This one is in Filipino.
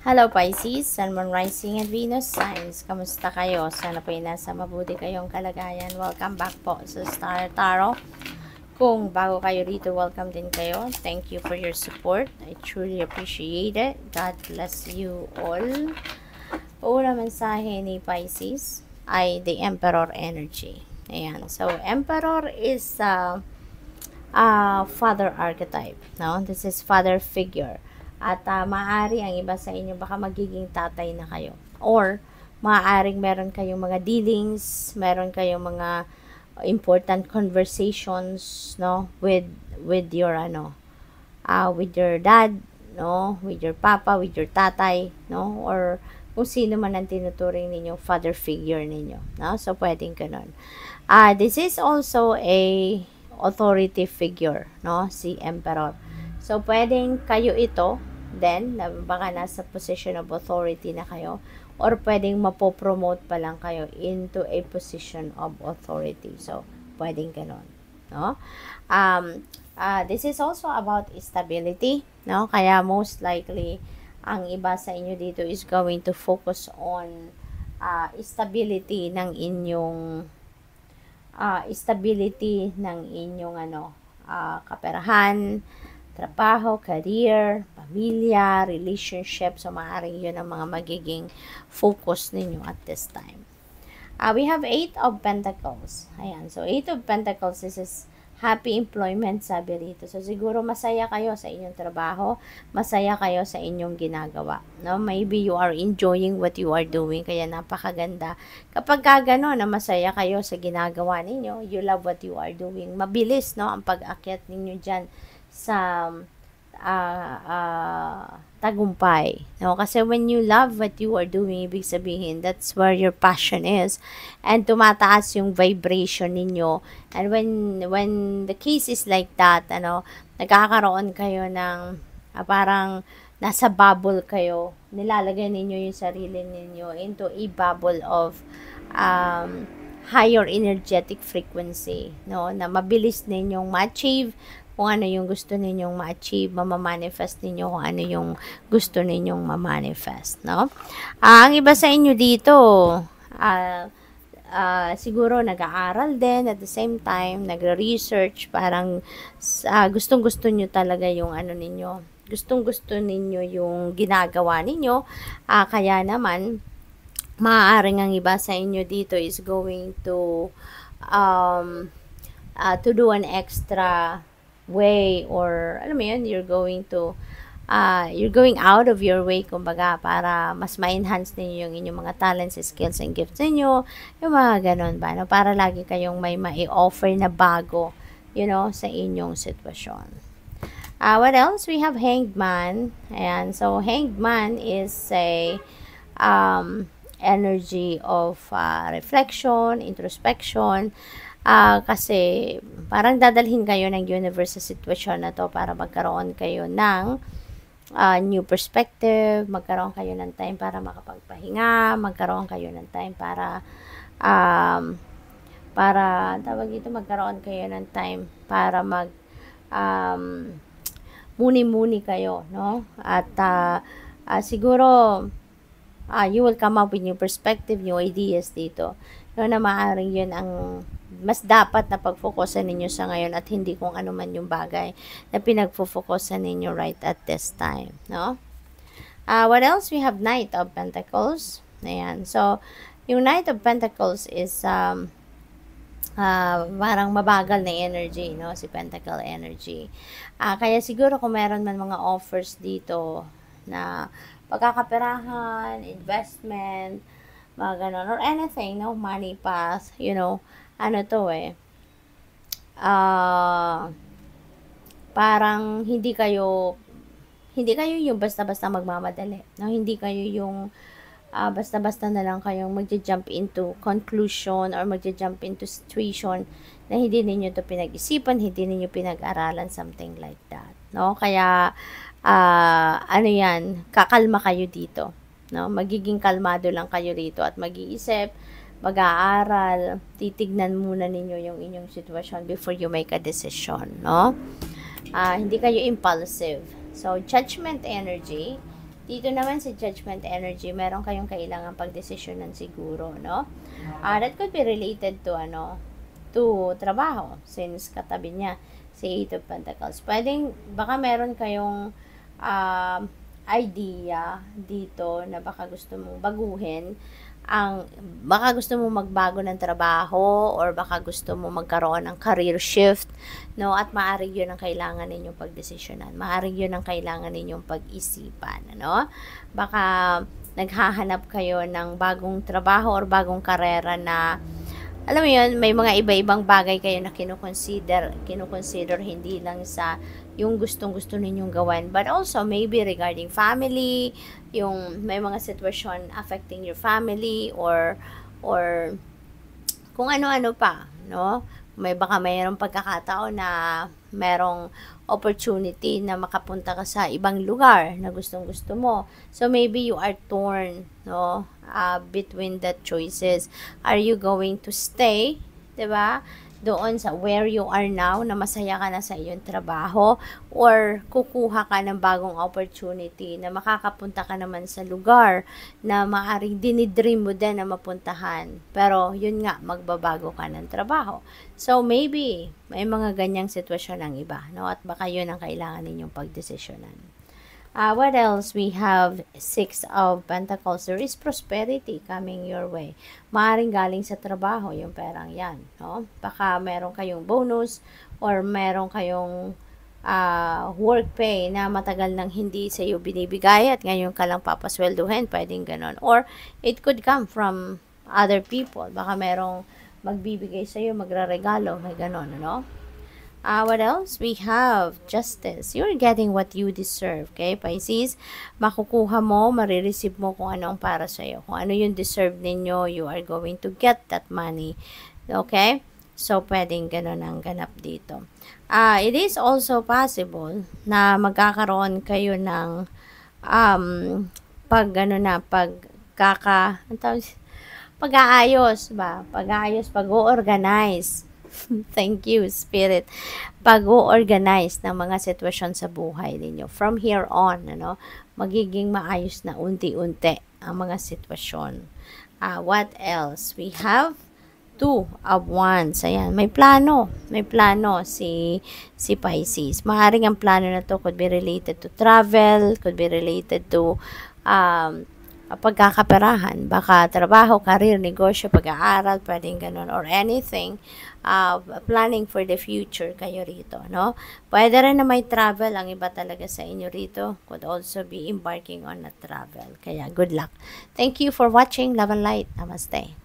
Hello Pisces, Sun, Moon, Rising at Venus signs. Kamusta kayo? Sana po ay nasa mabuti kayong kalagayan. Welcome back po sa Star Tarot. Kung bago kayo rito, welcome din kayo. Thank you for your support. I truly appreciate it. God bless you all. Una mensahe ni Pisces ay the Emperor energy. Ayan. So, Emperor is father archetype. No? This is father figure. At maaari ang iba sa inyo baka magiging tatay na kayo. Or maaaring meron kayong mga dealings, meron kayong mga important conversations, no, with your with your dad, no, with your papa, with your tatay, no, or kung sino man ang tinuturing ninyo father figure ninyo, no? So pwedeng ganun. This is also a authority figure, no, si Emperor. So pwedeng kayo ito, then baka nasa position of authority na kayo, or pwedeng mapopromote pa lang kayo into a position of authority. So pwedeng ganon, no? This is also about stability, no? Kaya most likely ang iba sa inyo dito is going to focus on stability ng inyong kaperahan, trabaho, career, pamilya, relationship. So, maaaring yun ang mga magiging focus ninyo at this time. We have 8 of Pentacles. Ayan. So, 8 of Pentacles, this is happy employment, sabi rito. So, siguro masaya kayo sa inyong trabaho, masaya kayo sa inyong ginagawa. No? Maybe you are enjoying what you are doing, kaya napakaganda. Kapag gano'n na masaya kayo sa ginagawa ninyo, you love what you are doing, mabilis, no, ang pag-akyat ninyo dyan sa tagumpay. No? Kasi when you love what you are doing, ibig sabihin, that's where your passion is. And tumataas yung vibration ninyo. And when the case is like that, nagkakaroon kayo ng parang nasa bubble kayo. Nilalagay ninyo yung sarili ninyo into a bubble of higher energetic frequency, no? Na mabilis ninyong ma-achieve kung ano yung gusto ninyong ma-achieve, mamamanifest ninyo kung ano yung gusto ninyong ma-manifest, no? Ang iba sa inyo dito, siguro nag-aaral din at the same time, nagre-research, parang gustong-gusto nyo talaga yung ano ninyo, gustong-gusto ninyo yung ginagawa ninyo, kaya naman, maaaring ang iba sa inyo dito is going to do an extra way, or alam mo yun, you're going out of your way, kumbaga, para mas ma-enhance ninyo yung inyong mga talents, skills, and gifts ninyo, yung mga ganun ba, no? Para lagi kayong may ma-offer na bago, sa inyong sitwasyon. What else? We have Hanged Man. Ayan, so Hanged Man is a energy of reflection, introspection, kasi parang dadalhin kayo ng universe sa sitwasyon na to para magkaroon kayo ng new perspective, magkaroon kayo ng time para makapagpahinga, magkaroon kayo ng time para magkaroon kayo ng time para muni-muni kayo, no? At siguro you will come up with new perspective, new ideas dito. Na maaaring yun ang mas dapat na pag-focusan ninyo sa ngayon at hindi kung ano man yung bagay na pinag-focusan ninyo right at this time, no? What else? We have Knight of Pentacles. Ayan. So, yung Knight of Pentacles is parang mabagal na energy, no? Si Pentacle energy. Kaya siguro kung meron man mga offers dito na pagkakaperahan, investment, mga ganon, or anything, no? Money path, parang hindi kayo yung basta-basta magmamadali, no? Hindi kayo yung basta-basta na lang kayong magja-jump into conclusion or magja-jump into situation na hindi ninyo to pinag-isipan, hindi ninyo pinag-aralan, something like that, no? Kaya kakalma kayo dito, no? Magiging kalmado lang kayo rito at mag-iisip, mag-aaral, titignan muna ninyo yung inyong sitwasyon before you make a decision, no? Hindi kayo impulsive. So, judgment energy. Dito naman sa Judgment energy, meron kayong kailangan pagdesisyonan siguro, no? That could be related to, to trabaho, since katabi niya si Eight of Pentacles. Pwedeng, baka meron kayong idea dito na baka gusto mong baguhin baka gusto mo magbago ng trabaho or baka gusto mo magkaroon ng career shift, no? At maaring yun ang kailangan ninyong pagdesisyonan. Maaring yun ang kailangan ninyong pag-isipan, no? Baka naghahanap kayo ng bagong trabaho or bagong karera na, alam mo yun, may mga iba-ibang bagay kayo na kinukonsider hindi lang sa yung gustong-gusto ninyong gawin, but also maybe regarding family, yung may mga sitwasyon affecting your family or kung ano-ano pa, no? Baka mayroong pagkakataon na merong opportunity na makapunta ka sa ibang lugar na gustong-gusto mo. So maybe you are torn, no? Between the choices. Are you going to stay, 'di ba? Doon sa where you are now, na masaya ka na sa iyong trabaho, or kukuha ka ng bagong opportunity na makakapunta ka naman sa lugar na maaaring dinidream mo din na mapuntahan. Pero yun nga, magbabago ka ng trabaho. So maybe may mga ganyang sitwasyon ang iba, no? At baka yun ang kailangan ninyong pagdesisyonan. What else? We have Six of Pentacles. There is prosperity coming your way. Maaring galing sa trabaho yung perang yan, no? Baka meron kayong bonus or meron kayong work pay na matagal nang hindi sa iyo binibigay at ngayon ka lang papasweldohin, pwedeng ganon. Or it could come from other people. Baka merong magbibigay sa iyo, magraregalo, may ganon, no? What else? We have Justice. You're getting what you deserve, okay, Pisces? Makukuha mo, marireceive mo kung ano ang para sa'yo. Kung ano yung deserve ninyo, you are going to get that money, okay? So, pwedeng ganun ang ganap dito. It is also possible na magkakaroon kayo ng pag-aayos ba? Pag-aayos, pag-organize. Thank you, Spirit. Pag-o-organize ng mga sitwasyon sa buhay ninyo. From here on, magiging maayos na unti-unti ang mga sitwasyon. What else? We have Two of Wands. Ayan, may plano si Pisces. Maaaring ang plano na to could be related to travel, could be related to pagkakaperahan, baka trabaho, career, negosyo, pag-aaral, pwedeng ganun, or anything, planning for the future kayo rito, no? Pwede rin na may travel, ang iba talaga sa inyo rito, could also be embarking on a travel, kaya good luck. Thank you for watching. Love and light. Namaste.